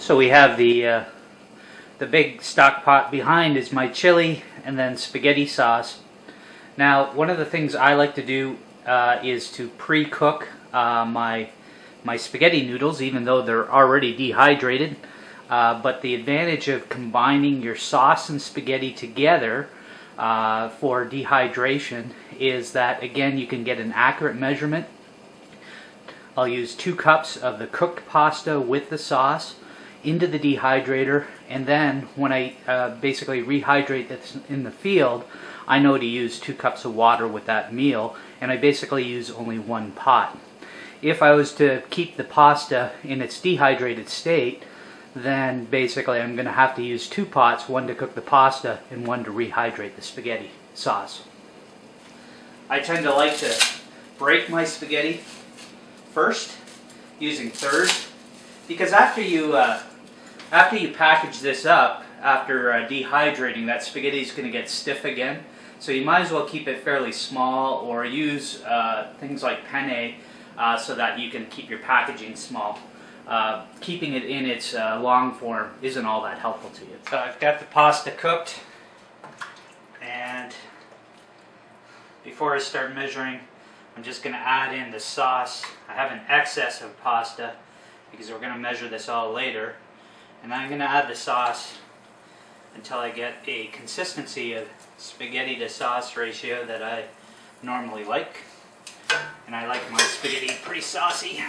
So we have the big stock pot behind is my chili and then spaghetti sauce. Now, one of the things I like to do is to pre-cook my spaghetti noodles, even though they're already dehydrated. But the advantage of combining your sauce and spaghetti together for dehydration is that, again, you can get an accurate measurement. I'll use 2 cups of the cooked pasta with the sauce into the dehydrator, and then when I basically rehydrate this in the field, I know to use 2 cups of water with that meal, and I basically use only 1 pot. If I was to keep the pasta in its dehydrated state, then basically I'm going to have to use 2 pots, 1 to cook the pasta and 1 to rehydrate the spaghetti sauce. I tend to like to break my spaghetti first, using thirds, because after you package this up, after dehydrating, that spaghetti is going to get stiff again. So you might as well keep it fairly small, or use things like penne so that you can keep your packaging small. Keeping it in its long form isn't all that helpful to you. So I've got the pasta cooked, and before I start measuring, I'm just going to add in the sauce. I have an excess of pasta because we're going to measure this all later. And I'm going to add the sauce until I get a consistency of spaghetti to sauce ratio that I normally like. And I like my spaghetti pretty saucy.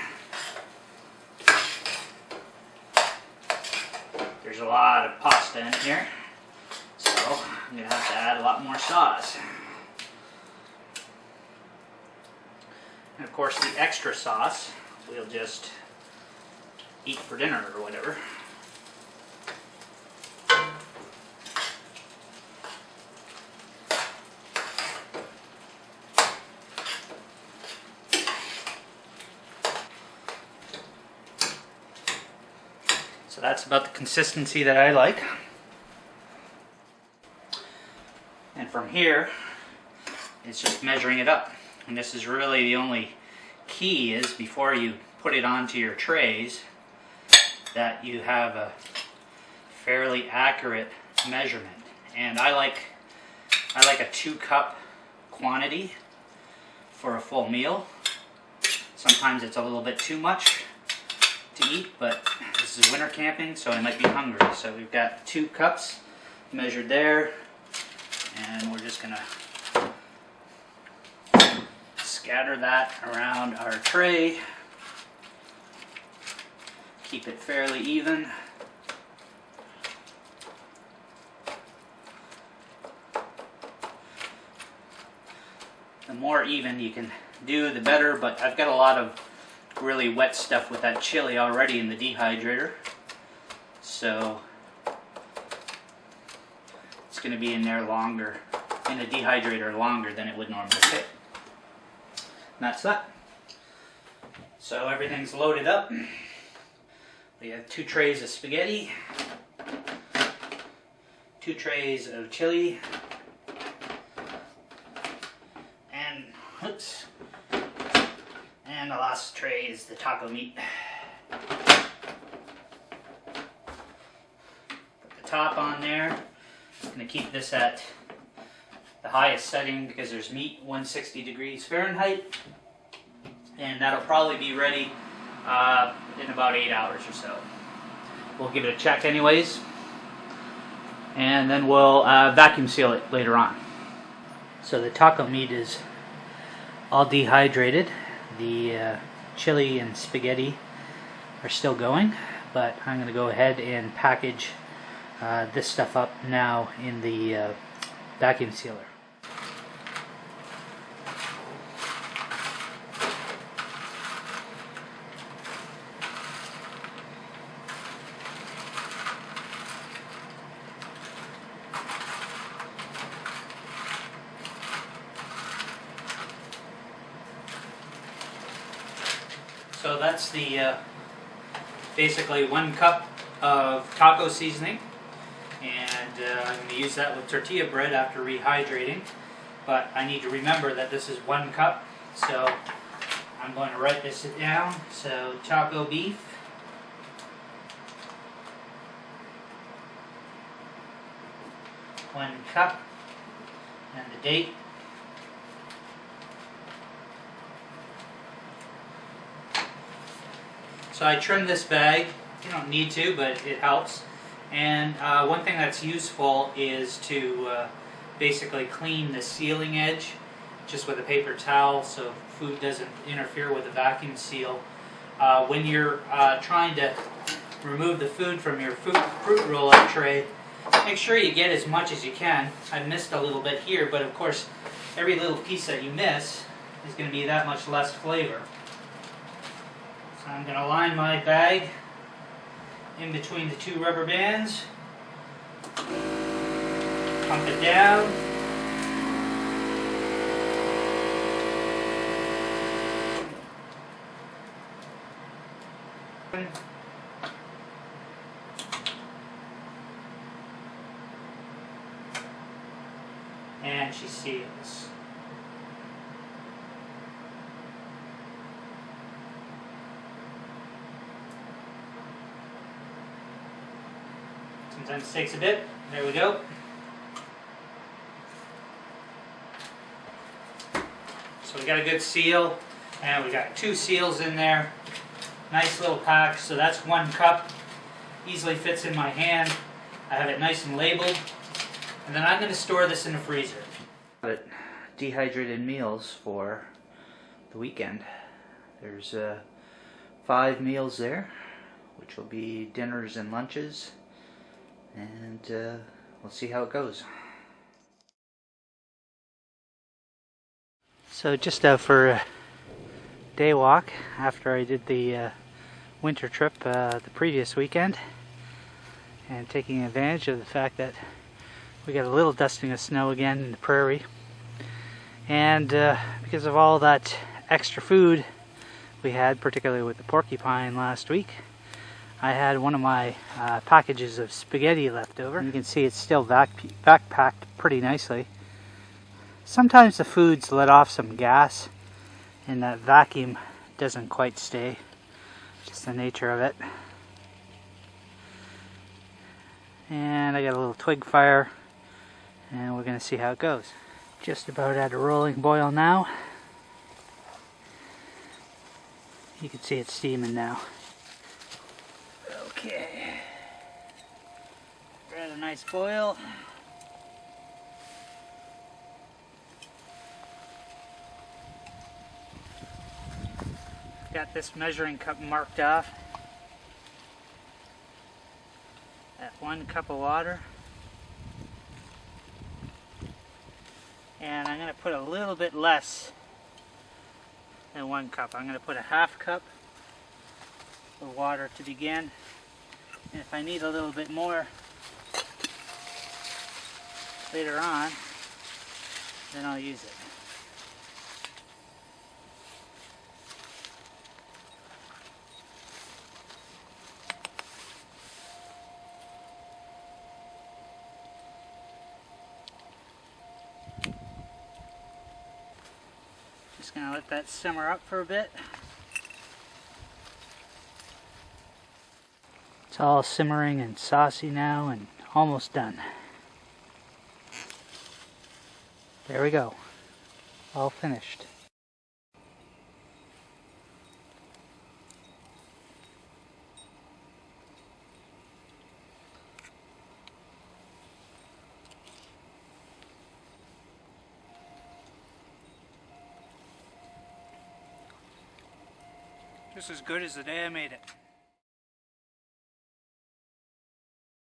There's a lot of pasta in here, so I'm going to have to add a lot more sauce. And of course, the extra sauce we'll just eat for dinner or whatever. So that's about the consistency that I like. And from here, it's just measuring it up. And this is really the only key, is before you put it onto your trays, that you have a fairly accurate measurement. And I like a 2-cup quantity for a full meal. Sometimes it's a little bit too much to eat, but this is winter camping, so I might be hungry. So we've got 2 cups measured there, and we're just gonna scatter that around our tray. Keep it fairly even. The more even you can do, the better, but I've got a lot of really wet stuff with that chili already in the dehydrator, so it's going to be in there longer, in the dehydrator longer than it would normally fit. And that's that. So everything's loaded up. We have 2 trays of spaghetti, 2 trays of chili, and oops. And the last tray is the taco meat. Put the top on there. I'm going to keep this at the highest setting because there's meat, 160 degrees Fahrenheit. And that'll probably be ready in about 8 hours or so. We'll give it a check anyways. And then we'll vacuum seal it later on. So the taco meat is all dehydrated. The chili and spaghetti are still going, but I'm going to go ahead and package this stuff up now in the vacuum sealer. So that's the basically 1 cup of taco seasoning, and I'm going to use that with tortilla bread after rehydrating, but I need to remember that this is 1 cup, so I'm going to write this down. So taco beef, 1 cup, and the date. So I trimmed this bag. You don't need to, but it helps. And one thing that's useful is to basically clean the sealing edge just with a paper towel so food doesn't interfere with the vacuum seal. When you're trying to remove the food from your fruit roll-up tray, make sure you get as much as you can. I missed a little bit here, but of course every little piece that you miss is going to be that much less flavor. So I'm going to line my bag in between the 2 rubber bands, pump it down, and she seals. Sometimes it takes a bit. There we go. So we got a good seal, and we got 2 seals in there. Nice little pack. So that's 1 cup. Easily fits in my hand. I have it nice and labeled. And then I'm going to store this in the freezer. Dehydrated meals for the weekend. There's 5 meals there, which will be dinners and lunches. And we'll see how it goes. So just out for a day walk after I did the winter trip the previous weekend, and taking advantage of the fact that we got a little dusting of snow again in the prairie, and because of all that extra food we had, particularly with the porcupine last week, I had one of my packages of spaghetti left over. You can see it's still backpacked pretty nicely. Sometimes the foods let off some gas and that vacuum doesn't quite stay. Just the nature of it. And I got a little twig fire, and we're going to see how it goes. Just about at a rolling boil now. You can see it's steaming now. Okay, we're at a nice boil. Got this measuring cup marked off at 1 cup of water. And I'm going to put a little bit less than 1 cup. I'm going to put a ½ cup of water to begin. And if I need a little bit more later on, then I'll use it. Just going to let that simmer up for a bit. It's all simmering and saucy now and almost done. There we go. All finished. Just as good as the day I made it.